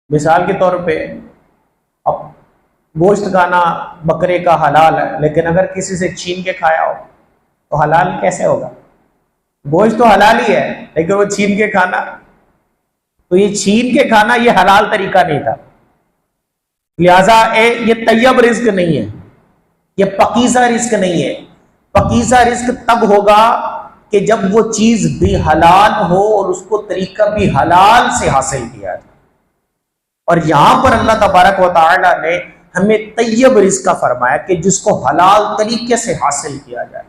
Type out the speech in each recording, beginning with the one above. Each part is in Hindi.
मिसाल के तौर पे अब गोश्त खाना बकरे का हलाल है, लेकिन अगर किसी से छीन के खाया हो तो हलाल कैसे होगा? गोश्त तो हलाल ही है, लेकिन वो छीन के खाना, तो ये छीन के खाना ये हलाल तरीका नहीं था। लिहाजा ये तैयब रिस्क नहीं है, ये पकीज़ा रिस्क नहीं है। पकीज़ा रिस्क तब होगा कि जब वो चीज भी हलाल हो और उसको तरीका भी हलाल से हासिल किया जाए। और यहां पर अल्लाह तबारक व तआला ने हमें तैयब रिस्क का फरमाया कि जिसको हलाल तरीके से हासिल किया जाए।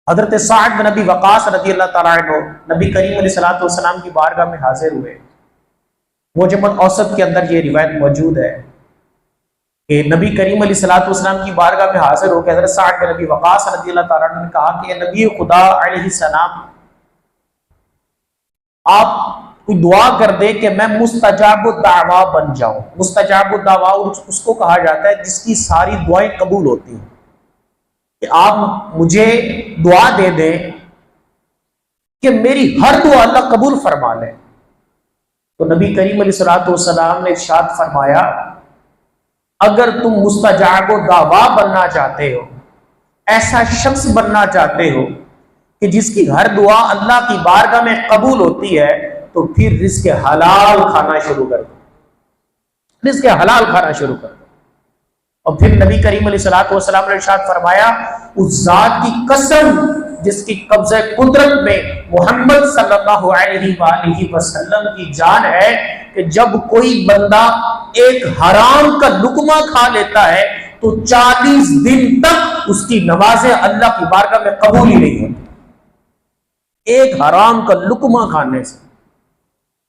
हजरत साद बिन नबी वक़ास रज़ी अल्लाह तआला अन्हु नबी करीम अलैहिस्सलातु वस्सलाम की बारगाह में हाजिर हुए। मुजम्मुल औसत के अंदर ये रिवायत मौजूद है कि नबी करीम अलैहिस्सलातु वस्सलाम की बारगाह में हाजिर होकर हजरत साद बिन नबी वक़ास रज़ी अल्लाह तआला अन्हु ने कहा कि नबी खुदा अलैहिस्सलाम, आप कोई दुआ कर दे कि मैं मुस्तजाबुद दावा बन जाऊं। मुस्तजाबुद दावा उसको कहा जाता है जिसकी सारी दुआएं कबूल होती हैं, कि आप मुझे दुआ दे दें कि मेरी हर दुआ अल्लाह कबूल फरमा ले। तो नबी करीम अलैहिस्सलातु वस्सलाम ने इरशाद फरमाया, अगर तुम मुस्तजाबुद दावा बनना चाहते हो, ऐसा शख्स बनना चाहते हो कि जिसकी हर दुआ अल्लाह की बारगाह में कबूल होती है, तो फिर रिज़्क़ हलाल खाना शुरू कर दो, रिज़्क़ हलाल खाना शुरू कर दो। और फिर नबी करीम अलैहिस्सलातु वस्सलाम ने इरशाद फरमाया, उस जात की कसम जिसकी कब्ज़े कुदरत में मोहम्मद सल्लल्लाहु अलैहि वसल्लम की जान है, कि जब कोई बंदा एक हराम का लुकमा खा लेता है तो 40 दिन तक उसकी नमाजें अल्लाह की बारगाह में कबूल ही नहीं होती। एक हराम का लुकमा खाने से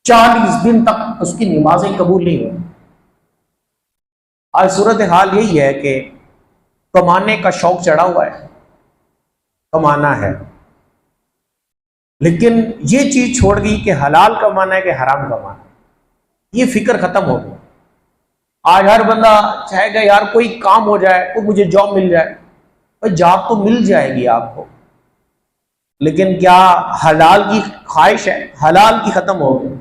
40 दिन तक उसकी नमाजें कबूल नहीं होती। आज सूरत हाल यही है कि कमाने का शौक चढ़ा हुआ है, कमाना है, लेकिन ये चीज छोड़ गई कि हलाल कमाना है कि हराम कमाना है। ये फिक्र खत्म हो गई। आज हर बंदा चाहेगा यार कोई काम हो जाए, कोई मुझे जॉब मिल जाए। भाई जॉब तो मिल जाएगी आपको, लेकिन क्या हलाल की ख्वाहिश है? हलाल की खत्म हो गई।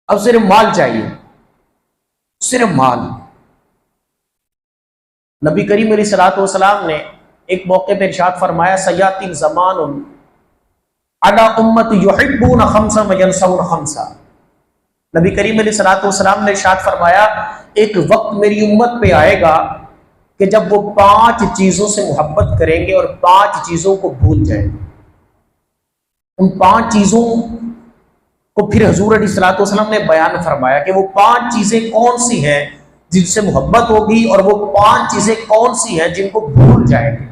अब सिर्फ माल चाहिए, सिर्फ माल। नबी करीम अलैहिस्सलातु वस्सलाम ने एक मौके पर इरशाद फरमाया, सयातिल ज़मानुन अला उम्मती युहिब्बूना खम्सा व यनसौना खम्सा। नबी करीम अलैहिस्सलातु वस्सलाम ने इरशाद फरमाया, एक वक्त मेरी उम्मत पे आएगा कि जब वो 5 चीजों से मोहब्बत करेंगे और 5 चीजों को भूल जाएंगे। उन 5 चीजों को फिर हुजूर अलैहिस्सलातु वस्सलाम ने बयान फरमाया कि वो 5 चीजें कौन सी हैं जिनसे मोहब्बत होगी, और वो 5 चीजें कौन सी हैं जिनको भूल जाएंगे।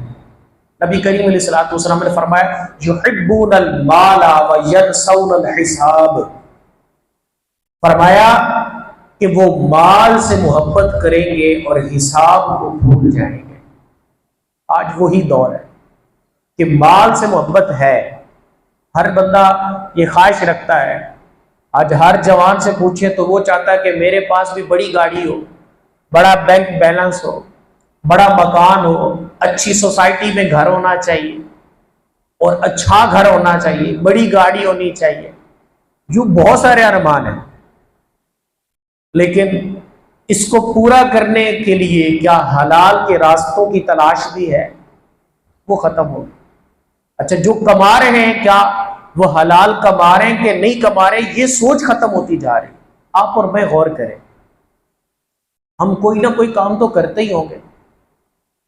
नबी करीम अलैहिस्सलातु वस्सलाम ने फरमाया, युहिब्बूनल माला व यनसौनल हिसाब। फरमाया कि वो माल से मोहब्बत करेंगे और हिसाब को भूल जाएंगे। आज वही दौर है कि माल से मोहब्बत है, हर बंदा ये ख्वाहिश रखता है। आज हर जवान से पूछे तो वो चाहता है कि मेरे पास भी बड़ी गाड़ी हो, बड़ा बैंक बैलेंस हो, बड़ा मकान हो, अच्छी सोसाइटी में घर होना चाहिए और अच्छा घर होना चाहिए, बड़ी गाड़ी होनी चाहिए। यूं बहुत सारे अरमान हैं, लेकिन इसको पूरा करने के लिए क्या हलाल के रास्तों की तलाश भी है? वो खत्म हो गई। अच्छा, जो कमा रहे हैं क्या वो हलाल कमा रहे हैं कि नहीं कमा रहे, ये सोच खत्म होती जा रही। आप और मैं गौर करें, हम कोई ना कोई काम तो करते ही होंगे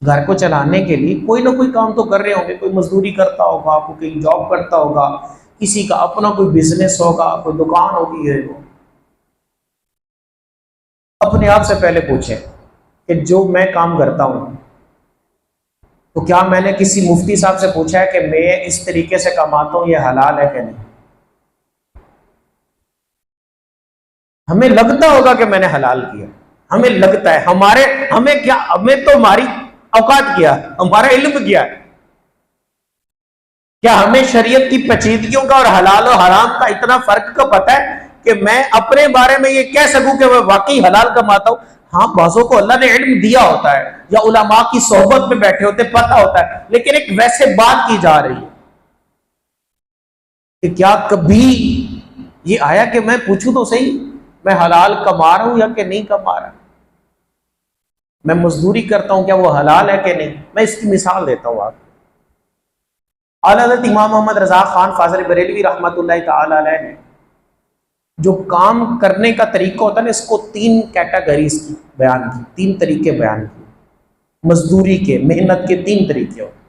घर को चलाने के लिए, कोई ना कोई काम तो कर रहे होंगे। कोई मजदूरी करता होगा, कोई कहीं जॉब करता होगा, किसी का अपना कोई बिजनेस होगा, कोई दुकान होगी है। वो अपने आप से पहले पूछें कि जो मैं काम करता हूं, तो क्या मैंने किसी मुफ्ती साहब से पूछा है कि मैं इस तरीके से कमाता हूं, ये हलाल है कि नहीं? हमें लगता होगा कि मैंने हलाल किया, हमें लगता है, हमें क्या, हमें तो हमारी औकात क्या, हमारा इल्म क्या है? क्या हमें शरीयत की पेचीदगियों का और हलाल और हराम का इतना फर्क का पता है कि मैं अपने बारे में ये कह सकूं कि मैं वाकई हलाल कमाता हूं? हाँ, बाजों को अल्लाह ने इल्म दिया होता है या उलमा की सोहबत में बैठे होते पता होता है, लेकिन एक वैसे बात की जा रही है कि क्या कभी ये आया कि मैं पूछूं तो सही, मैं हलाल कमा रहा हूं या कि नहीं कमा रहा, मैं मजदूरी करता हूं क्या वो हलाल है कि नहीं। मैं इसकी मिसाल देता हूं आपको। आला हज़रत इमाम मोहम्मद रज़ा खान फाज़िल बरेलवी रहमतुल्लाह तआला अलैह ने जो काम करने का तरीका होता है ना, इसको 3 कैटेगरीज की बयान की, 3 तरीके बयान किए मजदूरी के, मेहनत के 3 तरीके होते।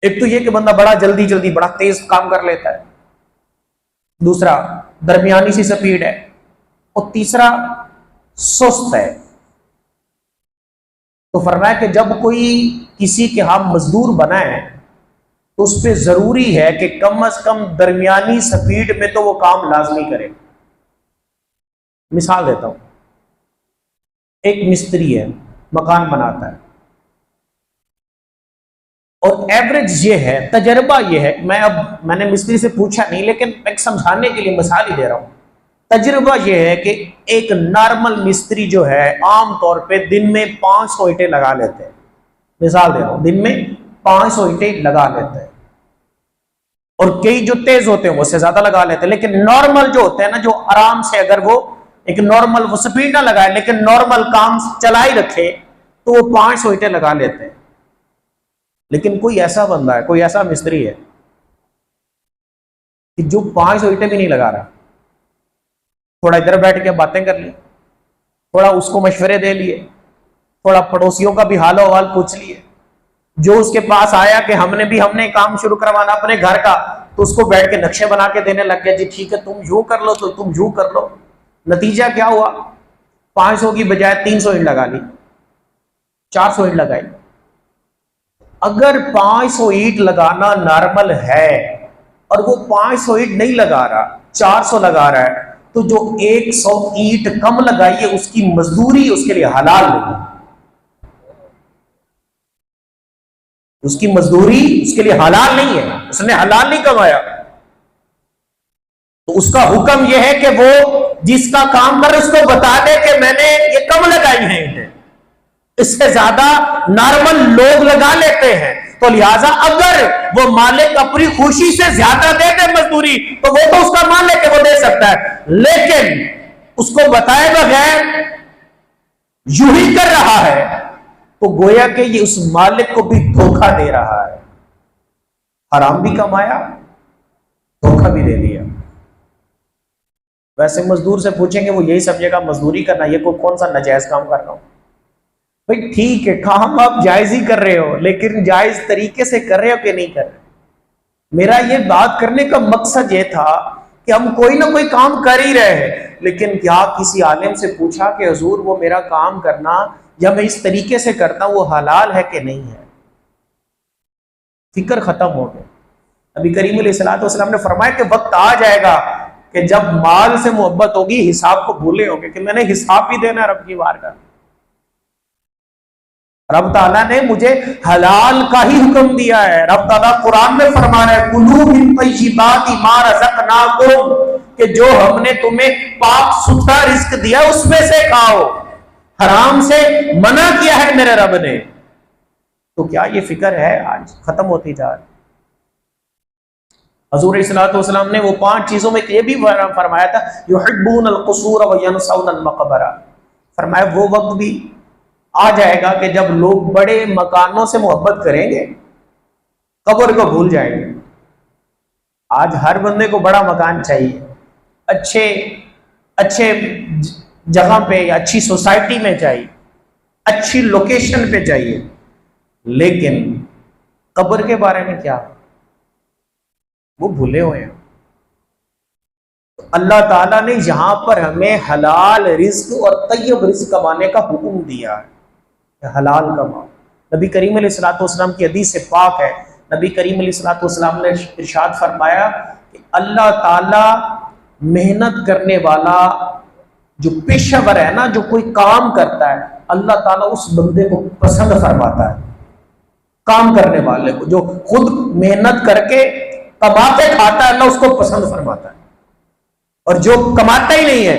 एक तो ये कि बंदा बड़ा जल्दी जल्दी बड़ा तेज काम कर लेता है, दूसरा दरमियानी सी स्पीड है, और तीसरा सुस्त है। तो फरमाया कि जब कोई किसी के यहां मजदूर बना है तो उस पर जरूरी है कि कम से कम दरमियानी स्पीड में तो वो काम लाजमी करे। मिसाल देता हूं, एक मिस्त्री है, मकान बनाता है, और एवरेज ये है, तजर्बा ये है, मैंने मिस्त्री से पूछा नहीं लेकिन एक समझाने के लिए मिसाल ही दे रहा हूं। तजर्बा ये है कि एक नॉर्मल मिस्त्री जो है आमतौर पे दिन में 500 ईंटें लगा लेते हैं। मिसाल दे रहा हूं, दिन में 500 ईंटें लगा लेते हैं, और कई जो तेज होते हैं वो उससे ज्यादा लगा लेते हैं। लेकिन नॉर्मल जो होते हैं ना, जो आराम से अगर वो एक नॉर्मल वो स्पीड ना लगाए लेकिन नॉर्मल काम चला ही रखे, तो वो 500 ईंटें लगा लेते हैं। लेकिन कोई ऐसा बंदा है, कोई ऐसा मिस्त्री है कि जो 500 ईंटें भी नहीं लगा रहा, थोड़ा इधर बैठ के बातें कर ली, थोड़ा उसको मशवरे दे लिए, थोड़ा पड़ोसियों का भी हाल हवाल पूछ लिए, जो उसके पास आया कि हमने काम शुरू करवाना अपने घर का, तो उसको बैठ के नक्शे बना के देने लग गया, जी ठीक है तुम यूं कर लो तो तुम यूं कर लो। नतीजा क्या हुआ, 500 की बजाय 300 ईंट लगा ली, 400 ईंट लगाई। अगर 500 ईंट लगाना नॉर्मल है और वो 500 ईंट नहीं लगा रहा, 400 लगा रहा है, तो जो 100 ईंट कम लगाई है उसकी मजदूरी उसके लिए हलाल नहीं, उसकी मजदूरी उसके लिए हलाल नहीं है, उसने हलाल नहीं कमाया। तो उसका हुक्म यह है कि वो जिसका काम कर उसको बता दे कि मैंने ये कम लगाई है ईंटें, इससे ज्यादा नॉर्मल लोग लगा लेते हैं। तो लिहाजा अगर वो मालिक अपनी खुशी से ज्यादा दे दे मजदूरी, तो वो तो उसका मालिक है, वो दे सकता है, लेकिन उसको बताए बगैर यूं ही कर रहा है तो गोया कि ये उस मालिक को भी धोखा दे रहा है, हराम भी कमाया, धोखा भी दे दिया। वैसे मजदूर से पूछेंगे वो यही समझेगा मजदूरी करना ये कोई कौन सा नाजायज काम कर रहा हूं। भाई ठीक है, काम आप जायज ही कर रहे हो, लेकिन जायज तरीके से कर रहे हो कि नहीं कर रहे। मेरा ये बात करने का मकसद ये था कि हम कोई ना कोई काम कर ही रहे हैं, लेकिन क्या किसी आलिम से पूछा कि हुजूर वो मेरा काम करना या मैं इस तरीके से करता हूं वो हलाल है कि नहीं है। फिक्र खत्म हो गया। अभी करीम अलैहिस्सलाम ने फरमाया कि वक्त आ जाएगा कि जब माल से मोहब्बत होगी, हिसाब को भूले होंगे कि मैंने हिसाब भी देना रब की बारगाह। रब ताला ने मुझे हलाल का ही हुक्म दिया है। रब ताला कुरान में फरमा रहा है, कुलू मिन तय्यिबाति मा रज़क़नाकुम, कि जो हमने तुम्हें पाक सुथरा रिस्क दिया उसमें से खाओ, हराम से मना किया है मेरे रब ने। तो क्या ये फिक्र है आज खत्म होती जा रही। हज़ूर सल्लल्लाहु अलैहि वसल्लम ने वो 5 चीजों में ये भी फरमाया था, युहिब्बून अल-क़ुसूर व यनसौन अल-मक़बरा। फरमाया वो वक्त भी आ जाएगा कि जब लोग बड़े मकानों से मोहब्बत करेंगे, कब्र को भूल जाएंगे। आज हर बंदे को बड़ा मकान चाहिए, अच्छे अच्छे जगह पे, अच्छी सोसाइटी में चाहिए, अच्छी लोकेशन पे चाहिए, लेकिन कब्र के बारे में क्या, वो भूले हुए हैं। तो अल्लाह ताला ने यहां पर हमें हलाल रिज्क और तय्यब रिज्क कमाने का हुक्म दिया है, हलाल कमाओ। नबी करीम अलैहिस्सलातु वस्सलाम की हदीस से पाक है, नबी करीम अलैहिस्सलातु वस्सलाम ने इरशाद फरमाया कि अल्लाह ताला मेहनत करने वाला जो पेशेवर है ना, जो कोई काम करता है, अल्लाह ताला उस बंदे को पसंद फरमाता है। काम करने वाले को, जो खुद मेहनत करके कमा के खाता है, अल्लाह उसको पसंद फरमाता है। और जो कमाता ही नहीं है,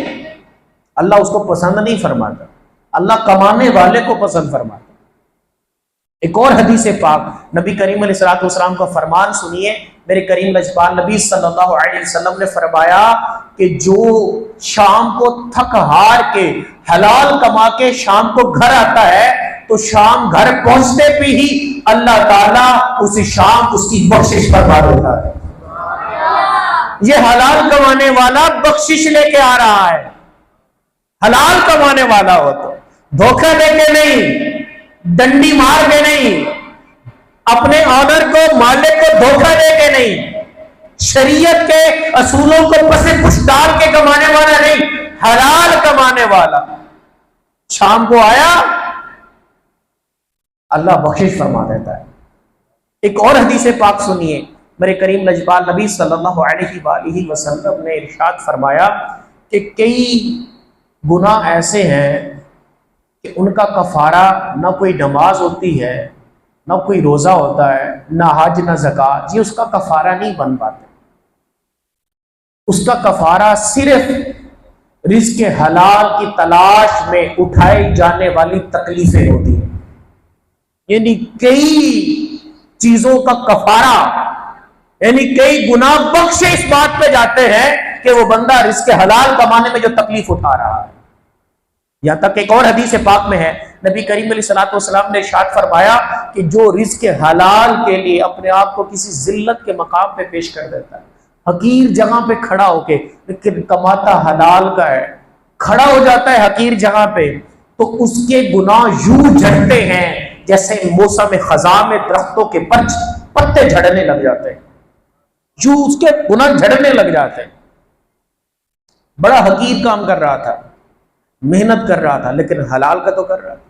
अल्लाह उसको पसंद नहीं फरमाता, अल्लाह कमाने वाले को पसंद फरमाता है। एक और हदीस पाक, नबी करीम अलैहिस्सलातु वस्सलाम का फरमान सुनिए मेरे करीम लजपाल नबी सल्लल्लाहु अलैहि वसल्लम ने फरमाया कि जो शाम को थक हार के हलाल कमा के शाम को घर आता है तो शाम घर पहुंचते पे ही अल्लाह ताला उसी शाम उसकी बख्शिश फरमा देता है। ये हलाल कमाने वाला बख्शिश लेके आ रहा है। हलाल कमाने वाला हो तो धोखा देके नहीं, डंडी मार के नहीं, अपने ऑनर को मालिक को धोखा देके नहीं, शरीयत के असूलों को पसे पुश डाल के कमाने वाला नहीं, हलाल कमाने वाला शाम को आया अल्लाह बख्शिश फरमा देता है। एक और हदीस पाक सुनिए, मेरे करीम लजपाल नबी सल्लल्लाहु अलैहि वसल्लम ने इरशाद फरमाया कि कई गुनाह ऐसे हैं कि उनका कफारा ना कोई नमाज होती है, ना कोई रोजा होता है, ना हज ना ज़कात, ये उसका कफारा नहीं बन पाते। उसका कफारा सिर्फ रिज़्क़ हलाल की तलाश में उठाई जाने वाली तकलीफें होती हैं। यानी कई चीजों का कफारा, यानी कई गुनाह बख्शे इस बात पे जाते हैं कि वो बंदा रिज़्क़ हलाल कमाने में जो तकलीफ उठा रहा है। यहां तक एक और हदीस पाक में है, नबी करीम अलैहिस्सलाम ने इरशाद फरमाया कि जो रिज़्क़ हलाल के लिए अपने आप को किसी जिल्लत के मकाम पे पेश कर देता है, हकीर जगह पे खड़ा होके, लेकिन कमाता हलाल का है, खड़ा हो जाता है हकीर जगह पे, तो उसके गुनाह यूं झड़ते हैं जैसे मौसम खज़ां में दरख्तों के पत्ते झड़ने लग जाते हैं, यूं उसके गुनाह झड़ने लग जाते हैं। बड़ा हकीर काम कर रहा था, मेहनत कर रहा था, लेकिन हलाल का तो कर रहा था।